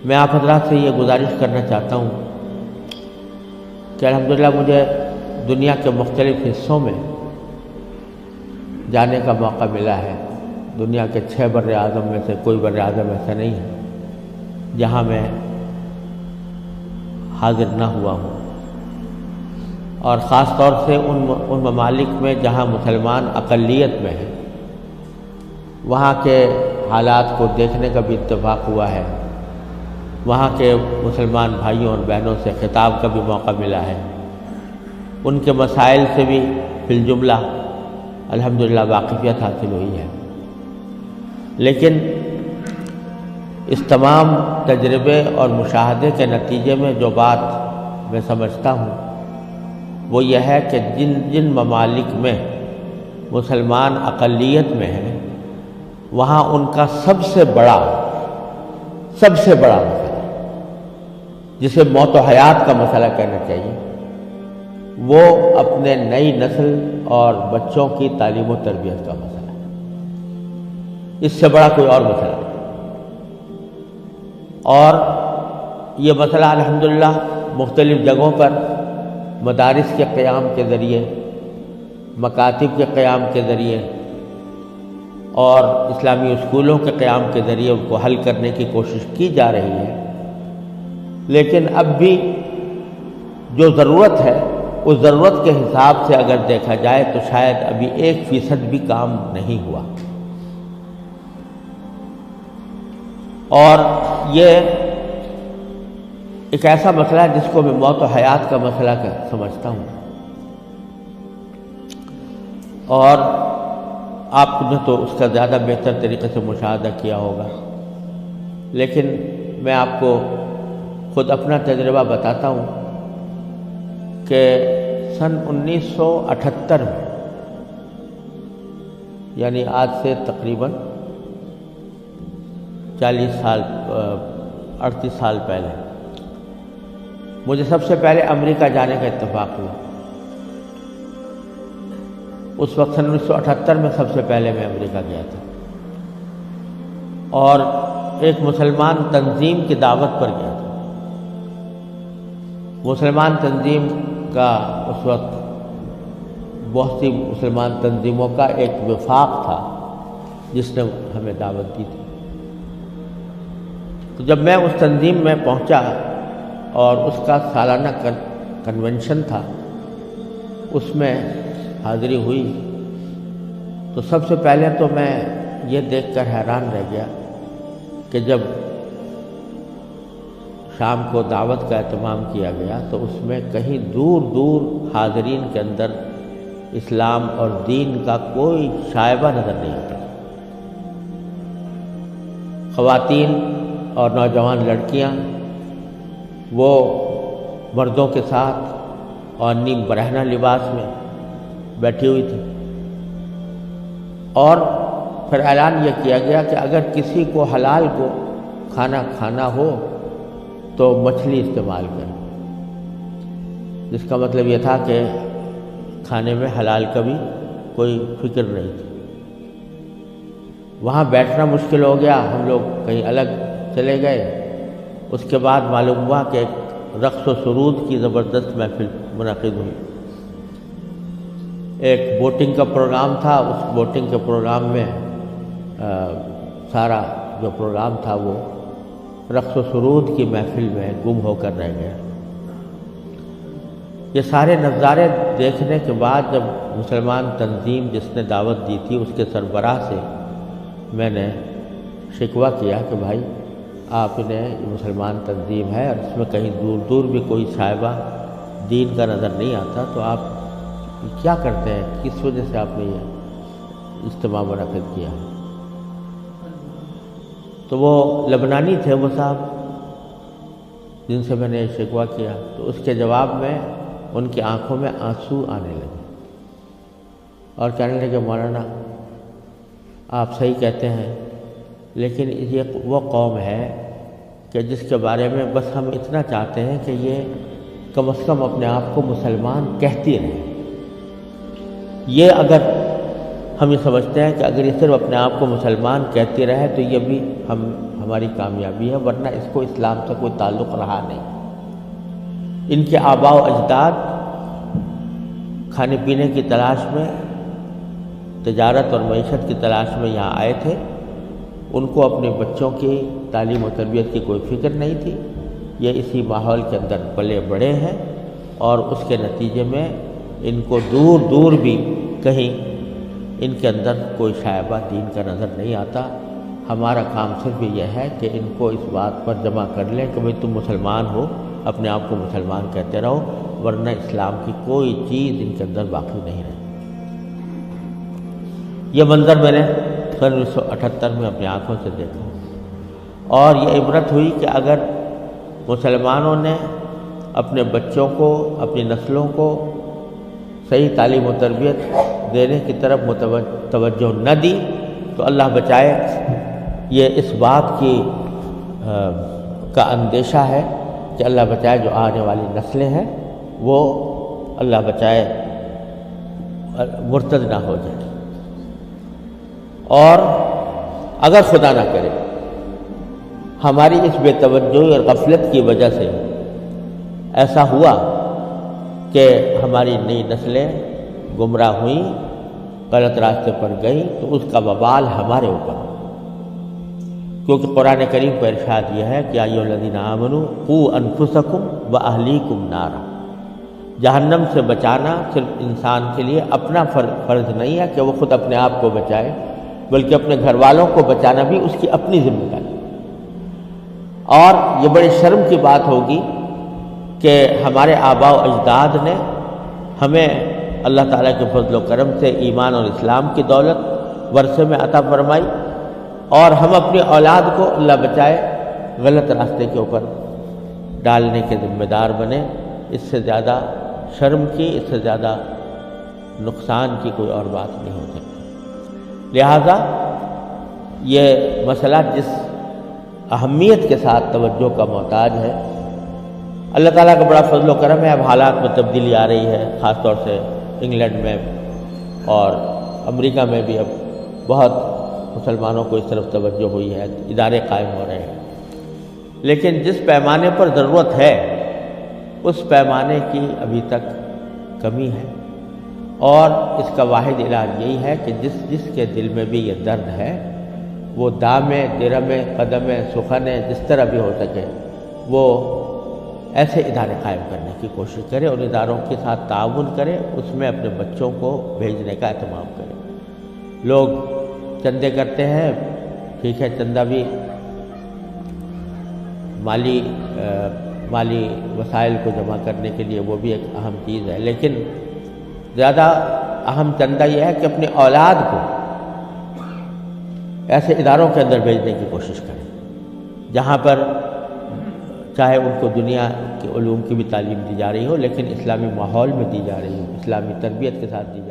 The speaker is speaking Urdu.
میں آپ حضرات سے یہ گزارش کرنا چاہتا ہوں کہ الحمدللہ مجھے دنیا کے مختلف حصوں میں جانے کا موقع ملا ہے۔ دنیا کے 6 بر اعظم میں سے کوئی بر اعظم ایسا نہیں ہے جہاں میں حاضر نہ ہوا ہوں، اور خاص طور سے ان ممالک میں جہاں مسلمان اقلیت میں ہیں، وہاں کے حالات کو دیکھنے کا بھی اتفاق ہوا ہے۔ وہاں کے مسلمان بھائیوں اور بہنوں سے خطاب کا بھی موقع ملا ہے، ان کے مسائل سے بھی فی الجملہ الحمدللہ واقفیت حاصل ہوئی ہے۔ لیکن اس تمام تجربے اور مشاہدے کے نتیجے میں جو بات میں سمجھتا ہوں وہ یہ ہے کہ جن ممالک میں مسلمان اقلیت میں ہیں، وہاں ان کا سب سے بڑا مسئلہ، جسے موت و حیات کا مسئلہ کہنا چاہیے، وہ اپنے نئی نسل اور بچوں کی تعلیم و تربیت کا مسئلہ ہے۔ اس سے بڑا کوئی اور مسئلہ نہیں۔ اور یہ مسئلہ الحمدللہ مختلف جگہوں پر مدارس کے قیام کے ذریعے، مکاتب کے قیام کے ذریعے اور اسلامی اسکولوں کے قیام کے ذریعے ان کو حل کرنے کی کوشش کی جا رہی ہے۔ لیکن اب بھی جو ضرورت ہے، اس ضرورت کے حساب سے اگر دیکھا جائے تو شاید ابھی 1% بھی کام نہیں ہوا۔ اور یہ ایک ایسا مسئلہ ہے جس کو میں موت و حیات کا مسئلہ سمجھتا ہوں، اور آپ نے تو اس کا زیادہ بہتر طریقے سے مشاہدہ کیا ہوگا، لیکن میں آپ کو خود اپنا تجربہ بتاتا ہوں کہ سن 1978 میں، یعنی آج سے تقریباً 38 سال پہلے مجھے سب سے پہلے امریکہ جانے کا اتفاق ہوا۔ اس وقت سن 1978 میں سب سے پہلے میں امریکہ گیا تھا، اور ایک مسلمان تنظیم کی دعوت پر گیا تھا۔ مسلمان تنظیم کا اس وقت بہت سی مسلمان تنظیموں کا ایک وفاق تھا جس نے ہمیں دعوت دی تھی۔ تو جب میں اس تنظیم میں پہنچا اور اس کا سالانہ کنونشن تھا، اس میں حاضری ہوئی، تو سب سے پہلے تو میں یہ دیکھ کر حیران رہ گیا کہ جب شام کو دعوت کا اہتمام کیا گیا تو اس میں کہیں دور دور حاضرین کے اندر اسلام اور دین کا کوئی شائبہ نظر نہیں آتا۔ خواتین اور نوجوان لڑکیاں وہ مردوں کے ساتھ اور نیم برہنہ لباس میں بیٹھی ہوئی تھی، اور پھر اعلان یہ کیا گیا کہ اگر کسی کو حلال کو کھانا کھانا ہو تو مچھلی استعمال کریں، جس کا مطلب یہ تھا کہ کھانے میں حلال کا بھی کوئی فکر نہیں تھی۔ وہاں بیٹھنا مشکل ہو گیا، ہم لوگ کہیں الگ چلے گئے۔ اس کے بعد معلوم ہوا کہ ایک رقص و سرود کی زبردست محفل منعقد ہوئی۔ ایک بوٹنگ کا پروگرام تھا، اس بوٹنگ کے پروگرام میں سارا جو پروگرام تھا وہ رقص و سرود کی محفل میں گم ہو کر رہ گیا۔ یہ سارے نظارے دیکھنے کے بعد جب مسلمان تنظیم جس نے دعوت دی تھی اس کے سربراہ سے میں نے شکوہ کیا کہ بھائی آپ نے مسلمان تنظیم ہے اور اس میں کہیں دور دور بھی کوئی شائبہ دین کا نظر نہیں آتا، تو آپ کیا کرتے ہیں، کس وجہ سے آپ نے یہ اجتماع منعقد کیا؟ تو وہ لبنانی تھے وہ صاحب جن سے میں نے شکوہ کیا، تو اس کے جواب میں ان کی آنکھوں میں آنسو آنے لگے اور کہنے لگے مولانا آپ صحیح کہتے ہیں، لیکن یہ وہ قوم ہے کہ جس کے بارے میں بس ہم اتنا چاہتے ہیں کہ یہ کم از کم اپنے آپ کو مسلمان کہتی رہے۔ یہ اگر ہم یہ سمجھتے ہیں کہ اگر یہ صرف اپنے آپ کو مسلمان کہتی رہے تو یہ بھی ہماری کامیابی ہے، ورنہ اس کو اسلام سے کوئی تعلق رہا نہیں۔ ان کے آباء و اجداد کھانے پینے کی تلاش میں، تجارت اور معیشت کی تلاش میں یہاں آئے تھے۔ ان کو اپنے بچوں کی تعلیم و تربیت کی کوئی فکر نہیں تھی۔ یہ اسی ماحول کے اندر پلے بڑے ہیں، اور اس کے نتیجے میں ان کو دور دور بھی کہیں ان کے اندر کوئی شائبہ دین کا نظر نہیں آتا۔ ہمارا کام صرف یہ ہے کہ ان کو اس بات پر جمع کر لیں کہ بھئی تم مسلمان ہو، اپنے آپ کو مسلمان کہتے رہو، ورنہ اسلام کی کوئی چیز ان کے اندر باقی نہیں رہے۔ یہ منظر میں نے 1978 میں اپنی آنکھوں سے دیکھا، اور یہ عبرت ہوئی کہ اگر مسلمانوں نے اپنے بچوں کو، اپنی نسلوں کو صحیح تعلیم و تربیت دینے کی طرف توجہ نہ دی تو اللہ بچائے یہ اس بات کی کا اندیشہ ہے کہ اللہ بچائے جو آنے والی نسلیں ہیں وہ اللہ بچائے مرتد نہ ہو جائے۔ اور اگر خدا نہ کرے ہماری اس بے توجہی اور غفلت کی وجہ سے ایسا ہوا کہ ہماری نئی نسلیں گمراہ ہوئیں، غلط راستے پر گئیں، تو اس کا وبال ہمارے اوپر ہو، کیونکہ قرآن کریم کا ارشاد یہ ہے کہ یا ایھا الذین آمنوا قوا انفسکم واہلیکم نارا۔ جہنم سے بچانا صرف انسان کے لیے اپنا فرض نہیں ہے کہ وہ خود اپنے آپ کو بچائے، بلکہ اپنے گھر والوں کو بچانا بھی اس کی اپنی ذمہ داری۔ اور یہ بڑی شرم کی بات ہوگی کہ ہمارے آباء و اجداد نے ہمیں اللہ تعالیٰ کے فضل و کرم سے ایمان اور اسلام کی دولت ورثے میں عطا فرمائی، اور ہم اپنی اولاد کو اللہ بچائے غلط راستے کے اوپر ڈالنے کے ذمہ دار بنے۔ اس سے زیادہ شرم کی، اس سے زیادہ نقصان کی کوئی اور بات نہیں ہو سکتی۔ لہذا یہ مسئلہ جس اہمیت کے ساتھ توجہ کا محتاج ہے، اللہ تعالیٰ کا بڑا فضل و کرم ہے، اب حالات میں تبدیلی آ رہی ہے، خاص طور سے انگلینڈ میں اور امریکہ میں بھی اب بہت مسلمانوں کو اس طرف توجہ ہوئی ہے، ادارے قائم ہو رہے ہیں، لیکن جس پیمانے پر ضرورت ہے اس پیمانے کی ابھی تک کمی ہے، اور اس کا واحد علاج یہی ہے کہ جس کے دل میں بھی یہ درد ہے وہ دامے، درمے، قدمے، سخنے، جس طرح بھی ہو سکے وہ ایسے ادارے قائم کرنے کی کوشش کرے، ان اداروں کے ساتھ تعاون کرے، اس میں اپنے بچوں کو بھیجنے کا اہتمام کرے۔ لوگ چندے کرتے ہیں، ٹھیک ہے، چندہ بھی مالی وسائل کو جمع کرنے کے لیے وہ بھی ایک اہم چیز ہے، لیکن زیادہ اہم چندہ یہ ہے کہ اپنی اولاد کو ایسے اداروں کے اندر بھیجنے کی کوشش کریں جہاں پر چاہے ان کو دنیا کے علوم کی بھی تعلیم دی جا رہی ہو، لیکن اسلامی ماحول میں دی جا رہی ہو، اسلامی تربیت کے ساتھ دی جا رہی ہو۔